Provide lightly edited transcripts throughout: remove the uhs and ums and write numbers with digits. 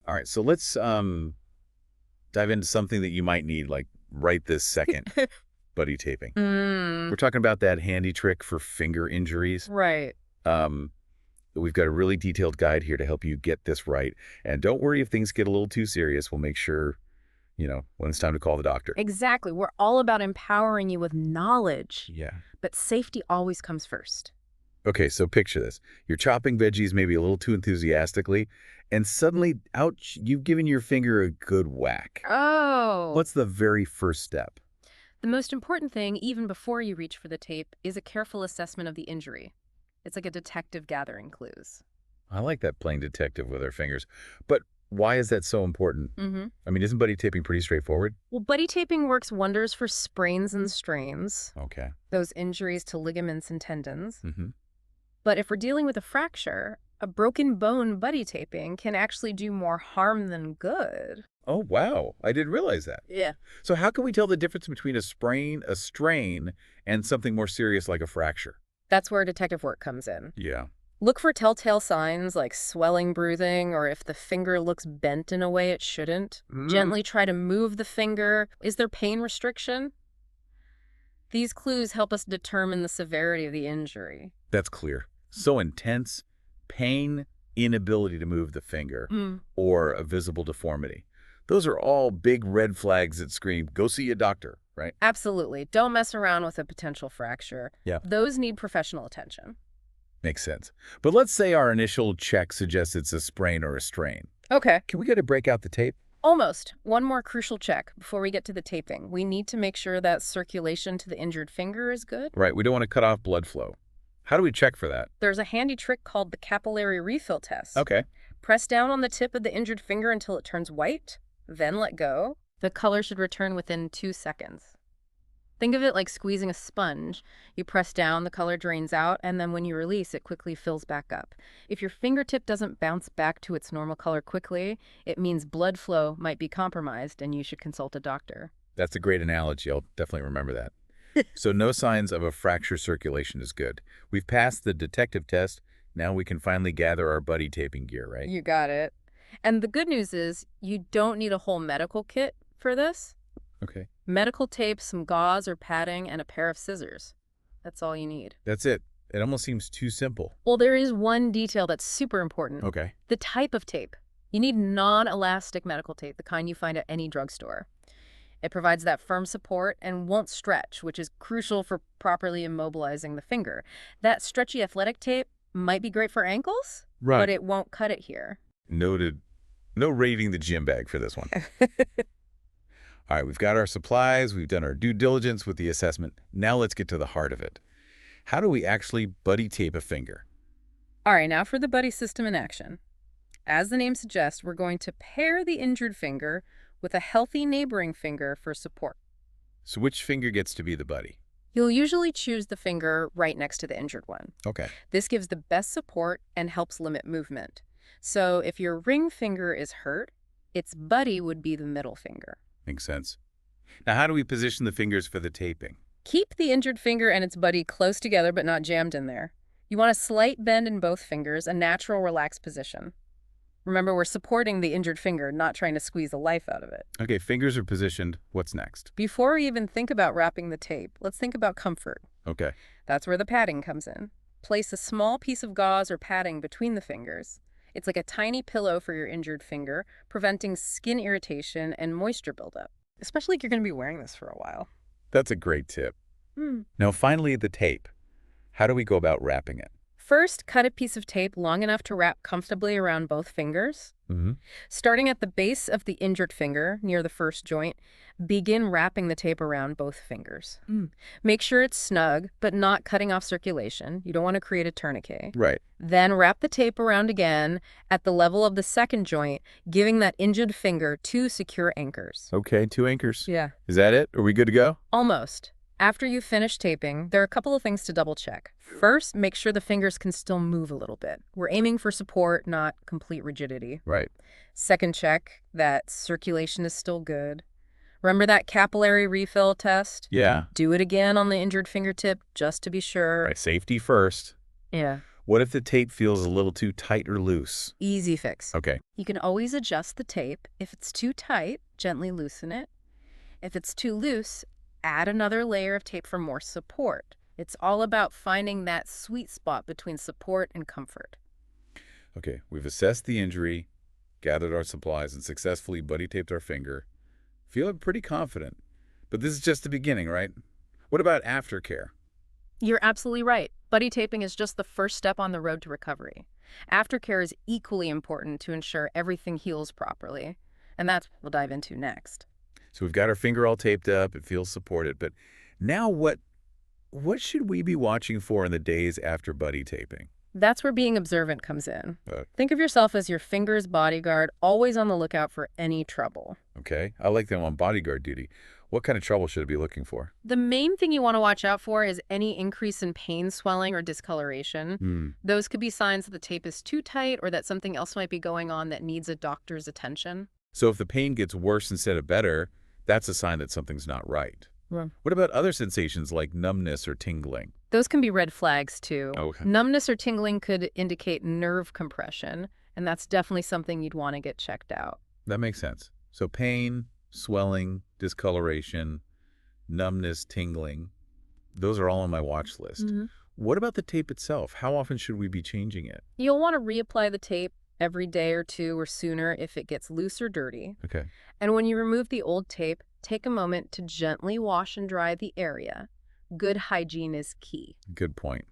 All right, so let's dive into something that you might need, like right this second, buddy taping. Mm, We're talking about that handy trick for finger injuries. right. Um, we've got a really detailed guide here to help you get this right. And don't worry if things get a little too serious. We'll make sure, when it's time to call the doctor. Exactly. We're all about empowering you with knowledge, Yeah. but safety always comes first. Okay, so picture this. You're chopping veggies maybe a little too enthusiastically, and suddenly, ouch, you've given your finger a good whack. Oh. What's the very first step? The most important thing, even before you reach for the tape, is a careful assessment of the injury. It's like a detective gathering clues. I like that playing detective with our fingers. But why is that so important? Mm-hmm. I mean, isn't buddy taping pretty straightforward? Well, buddy taping works wonders for sprains and strains, Okay. those injuries to ligaments and tendons. Mm-hmm. But if we're dealing with a fracture, a broken bone buddy taping can actually do more harm than good. Oh, wow. I didn't realize that. Yeah. So how can we tell the difference between a sprain, a strain, and something more serious like a fracture? That's where detective work comes in. Yeah. Look for telltale signs like swelling, bruising, or if the finger looks bent in a way it shouldn't. Gently try to move the finger. Is there pain restriction? These clues help us determine the severity of the injury. That's clear. So intense, pain, inability to move the finger, Mm. or a visible deformity. Those are all big red flags that scream, go see a doctor, right? Absolutely. Don't mess around with a potential fracture. Yeah. Those need professional attention. Makes sense. But let's say our initial check suggests it's a sprain or a strain. Okay. Can we get to break out the tape? Almost. One more crucial check before we get to the taping. We need to make sure that circulation to the injured finger is good. Right, we don't want to cut off blood flow. How do we check for that? There's a handy trick called the capillary refill test. Okay. Press down on the tip of the injured finger until it turns white, then let go. The color should return within 2 seconds. Think of it like squeezing a sponge. You press down, the color drains out, and then when you release, it quickly fills back up. If your fingertip doesn't bounce back to its normal color quickly, it means blood flow might be compromised and you should consult a doctor. That's a great analogy. I'll definitely remember that. So no signs of a fracture circulation is good. We've passed the detective test. Now we can finally gather our buddy taping gear, right? You got it. And the good news is you don't need a whole medical kit for this. Okay. Medical tape, some gauze or padding, and a pair of scissors. That's all you need. That's it. It almost seems too simple. Well, there is one detail that's super important. Okay. The type of tape. You need non-elastic medical tape, the kind you find at any drugstore. It provides that firm support and won't stretch, which is crucial for properly immobilizing the finger. That stretchy athletic tape might be great for ankles, but it won't cut it here. Noted. No raiding the gym bag for this one. All right, we've got our supplies. We've done our due diligence with the assessment. Now let's get to the heart of it. How do we actually buddy tape a finger? All right, now for the buddy system in action. As the name suggests, we're going to pair the injured finger with a healthy neighboring finger for support. So which finger gets to be the buddy? You'll usually choose the finger right next to the injured one. Okay. This gives the best support and helps limit movement. So if your ring finger is hurt, its buddy would be the middle finger. Makes sense. Now, how do we position the fingers for the taping? Keep the injured finger and its buddy close together but not jammed in there. You want a slight bend in both fingers, a natural, relaxed position. Remember, we're supporting the injured finger, not trying to squeeze the life out of it. Okay, fingers are positioned. What's next? Before we even think about wrapping the tape, let's think about comfort. Okay. That's where the padding comes in. Place a small piece of gauze or padding between the fingers. It's like a tiny pillow for your injured finger, preventing skin irritation and moisture buildup, especially if you're going to be wearing this for a while. That's a great tip. Now, finally, the tape. How do we go about wrapping it? First, cut a piece of tape long enough to wrap comfortably around both fingers. Mm-hmm. Starting at the base of the injured finger, near the first joint, begin wrapping the tape around both fingers. Make sure it's snug, but not cutting off circulation. You don't want to create a tourniquet. Right. Then wrap the tape around again at the level of the second joint, giving that injured finger 2 secure anchors. Okay, 2 anchors. Yeah. Is that it? Are we good to go? Almost. After you finish taping, there are a couple of things to double check. First, make sure the fingers can still move a little bit. We're aiming for support, not complete rigidity. Right. Second, check that circulation is still good. Remember that capillary refill test? Yeah. Do it again on the injured fingertip just to be sure. Right. Safety first. Yeah. What if the tape feels a little too tight or loose? Easy fix. Okay. You can always adjust the tape. If it's too tight, gently loosen it. If it's too loose, add another layer of tape for more support. It's all about finding that sweet spot between support and comfort. Okay, we've assessed the injury, gathered our supplies, and successfully buddy taped our finger. Feeling pretty confident. But this is just the beginning, right? What about aftercare? You're absolutely right. Buddy taping is just the first step on the road to recovery. Aftercare is equally important to ensure everything heals properly. And that's what we'll dive into next. So we've got our finger all taped up, it feels supported, but now what should we be watching for in the days after buddy taping? That's where being observant comes in. Uh, Think of yourself as your finger's bodyguard, always on the lookout for any trouble. okay, I like them on bodyguard duty. What kind of trouble should I be looking for? The main thing you want to watch out for is any increase in pain, swelling, or discoloration. Hmm. Those could be signs that the tape is too tight or that something else might be going on that needs a doctor's attention. So if the pain gets worse instead of better, that's a sign that something's not right. Right. What about other sensations like numbness or tingling? Those can be red flags, too. Okay. Numbness or tingling could indicate nerve compression, and that's definitely something you'd want to get checked out. That makes sense. So pain, swelling, discoloration, numbness, tingling, those are all on my watch list. What about the tape itself? How often should we be changing it? You'll want to reapply the tape every day or two or sooner if it gets loose or dirty. Okay. And when you remove the old tape, take a moment to gently wash and dry the area. Good hygiene is key. Good point.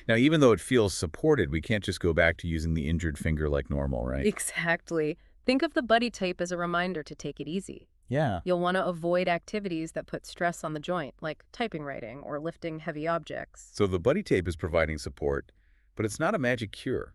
Now, even though it feels supported, we can't just go back to using the injured finger like normal, right? Exactly. Think of the buddy tape as a reminder to take it easy. Yeah. You'll want to avoid activities that put stress on the joint, like typing writing or lifting heavy objects. So the buddy tape is providing support, but it's not a magic cure.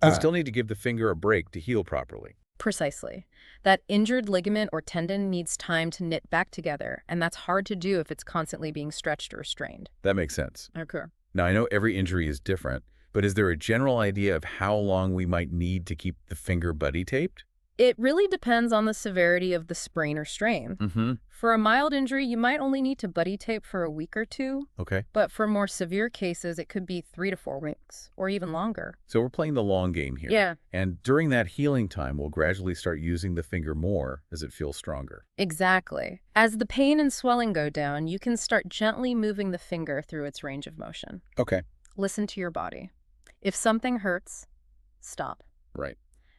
We still need to give the finger a break to heal properly. Precisely. That injured ligament or tendon needs time to knit back together, and that's hard to do if it's constantly being stretched or strained. That makes sense. Okay. Now, I know every injury is different, but is there a general idea of how long we might need to keep the finger buddy taped? It really depends on the severity of the sprain or strain. Mm-hmm. For a mild injury, you might only need to buddy tape for a week or two, Okay. but for more severe cases, it could be 3 to 4 weeks or even longer. So we're playing the long game here. Yeah, And during that healing time, we'll gradually start using the finger more as it feels stronger. exactly. As the pain and swelling go down, you can start gently moving the finger through its range of motion. Okay. Listen to your body. If something hurts, stop. Right.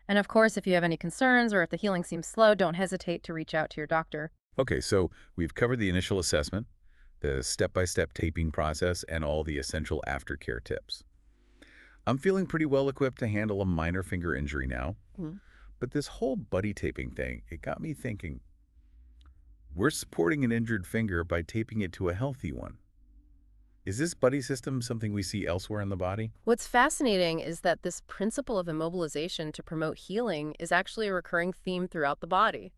And of course, if you have any concerns or if the healing seems slow, don't hesitate to reach out to your doctor. Okay, so we've covered the initial assessment, the step-by-step taping process, and all the essential aftercare tips. I'm feeling pretty well equipped to handle a minor finger injury now, but this whole buddy taping thing, it got me thinking. We're supporting an injured finger by taping it to a healthy one. Is this buddy system something we see elsewhere in the body? What's fascinating is that this principle of immobilization to promote healing is actually a recurring theme throughout the body.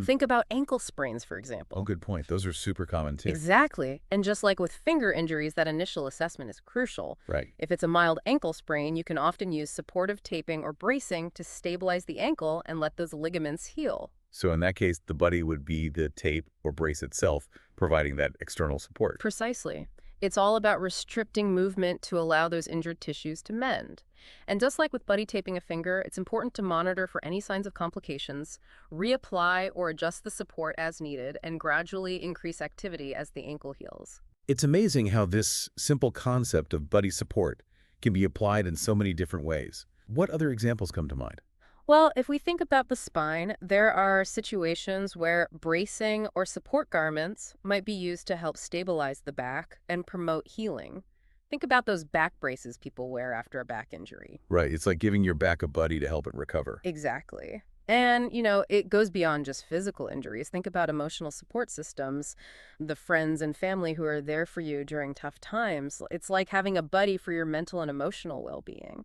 Think about ankle sprains, for example. Oh, good point. Those are super common too. Exactly. And just like with finger injuries, that initial assessment is crucial. Right. If it's a mild ankle sprain, you can often use supportive taping or bracing to stabilize the ankle and let those ligaments heal. So in that case, the buddy would be the tape or brace itself, providing that external support. Precisely. It's all about restricting movement to allow those injured tissues to mend. And just like with buddy taping a finger, it's important to monitor for any signs of complications, reapply or adjust the support as needed, and gradually increase activity as the ankle heals. It's amazing how this simple concept of buddy support can be applied in so many different ways. What other examples come to mind? Well, if we think about the spine, there are situations where bracing or support garments might be used to help stabilize the back and promote healing. Think about those back braces people wear after a back injury. Right. It's like giving your back a buddy to help it recover. Exactly. And, it goes beyond just physical injuries. Think about emotional support systems, the friends and family who are there for you during tough times. It's like having a buddy for your mental and emotional well-being.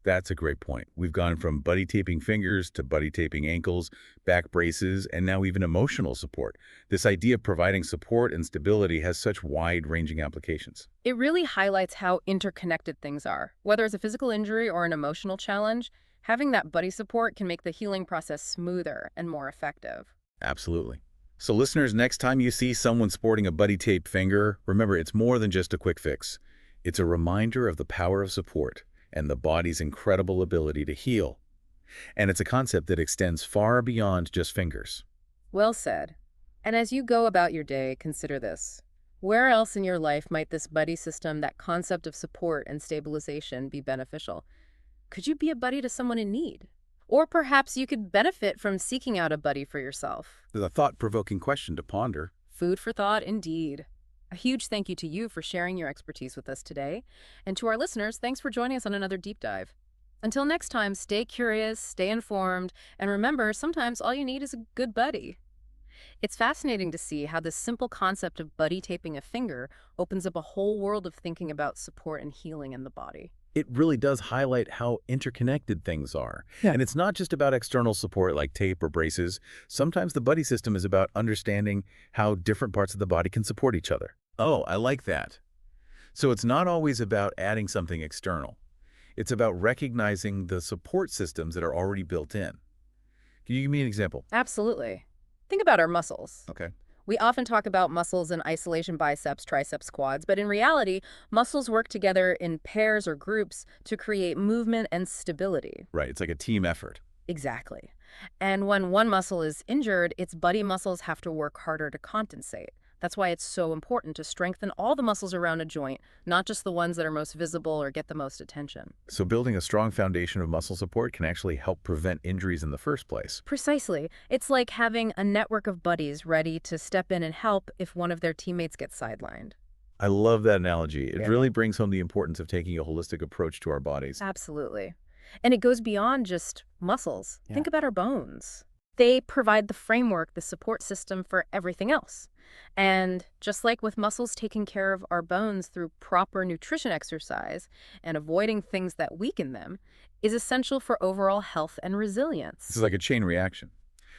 That's a great point. We've gone from buddy taping fingers to buddy taping ankles, back braces, and now even emotional support. This idea of providing support and stability has such wide-ranging applications. It really highlights how interconnected things are. Whether it's a physical injury or an emotional challenge, having that buddy support can make the healing process smoother and more effective. Absolutely. So listeners, next time you see someone sporting a buddy taped finger, remember it's more than just a quick fix. It's a reminder of the power of support and the body's incredible ability to heal. And it's a concept that extends far beyond just fingers. Well said. And as you go about your day, consider this. Where else in your life might this buddy system, that concept of support and stabilization, be beneficial? Could you be a buddy to someone in need? Or perhaps you could benefit from seeking out a buddy for yourself. It's a thought-provoking question to ponder. Food for thought, indeed. A huge thank you to you for sharing your expertise with us today. And to our listeners, thanks for joining us on another deep dive. Until next time, stay curious, stay informed, and remember, sometimes all you need is a good buddy. It's fascinating to see how this simple concept of buddy taping a finger opens up a whole world of thinking about support and healing in the body. It really does highlight how interconnected things are. Yeah. And it's not just about external support like tape or braces. Sometimes the buddy system is about understanding how different parts of the body can support each other. Oh, I like that. So it's not always about adding something external. It's about recognizing the support systems that are already built in. Can you give me an example? Absolutely. Think about our muscles. Okay. We often talk about muscles in isolation, biceps, triceps, quads, but in reality, muscles work together in pairs or groups to create movement and stability. Right, it's like a team effort. Exactly. And when one muscle is injured, its buddy muscles have to work harder to compensate. That's why it's so important to strengthen all the muscles around a joint, not just the ones that are most visible or get the most attention. So building a strong foundation of muscle support can actually help prevent injuries in the first place. Precisely. It's like having a network of buddies ready to step in and help if one of their teammates gets sidelined. I love that analogy. It really brings home the importance of taking a holistic approach to our bodies. Absolutely. And it goes beyond just muscles. Yeah. Think about our bones. They provide the framework, the support system for everything else. And just like with muscles, taking care of our bones through proper nutrition exercise and avoiding things that weaken them is essential for overall health and resilience. This is like a chain reaction.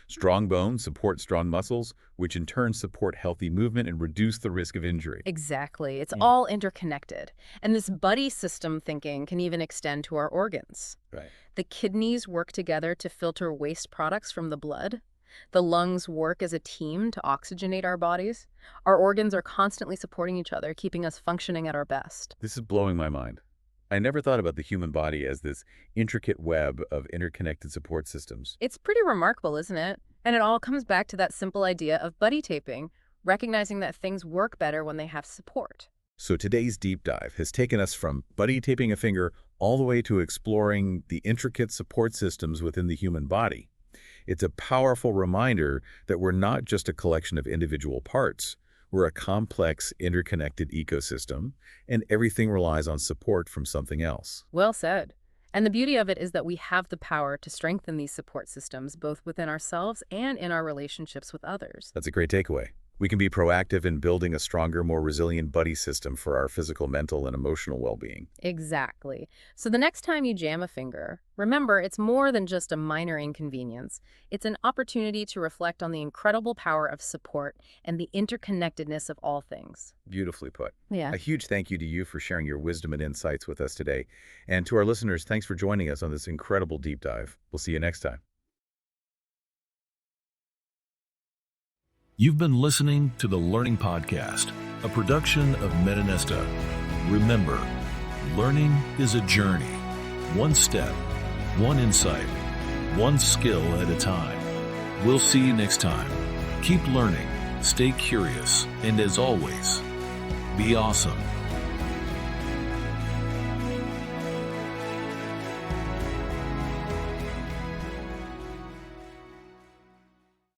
Strong bones support strong muscles, which in turn support healthy movement and reduce the risk of injury. Exactly. It's all interconnected. And this buddy system thinking can even extend to our organs. Right. The kidneys work together to filter waste products from the blood. The lungs work as a team to oxygenate our bodies. Our organs are constantly supporting each other, keeping us functioning at our best. This is blowing my mind. I never thought about the human body as this intricate web of interconnected support systems. It's pretty remarkable, isn't it? And it all comes back to that simple idea of buddy taping, recognizing that things work better when they have support. So today's deep dive has taken us from buddy taping a finger all the way to exploring the intricate support systems within the human body. It's a powerful reminder that we're not just a collection of individual parts. We're a complex, interconnected ecosystem, and everything relies on support from something else. Well said. And the beauty of it is that we have the power to strengthen these support systems, both within ourselves and in our relationships with others. That's a great takeaway. We can be proactive in building a stronger, more resilient buddy system for our physical, mental, and emotional well-being. Exactly. So the next time you jam a finger, remember it's more than just a minor inconvenience. It's an opportunity to reflect on the incredible power of support and the interconnectedness of all things. Beautifully put. Yeah. A huge thank you to you for sharing your wisdom and insights with us today. And to our listeners, thanks for joining us on this incredible deep dive. We'll see you next time. You've been listening to the Learning Podcast, a production of metaNESTA. Remember, learning is a journey, one step, one insight, one skill at a time. We'll see you next time. Keep learning, stay curious, and as always, be awesome.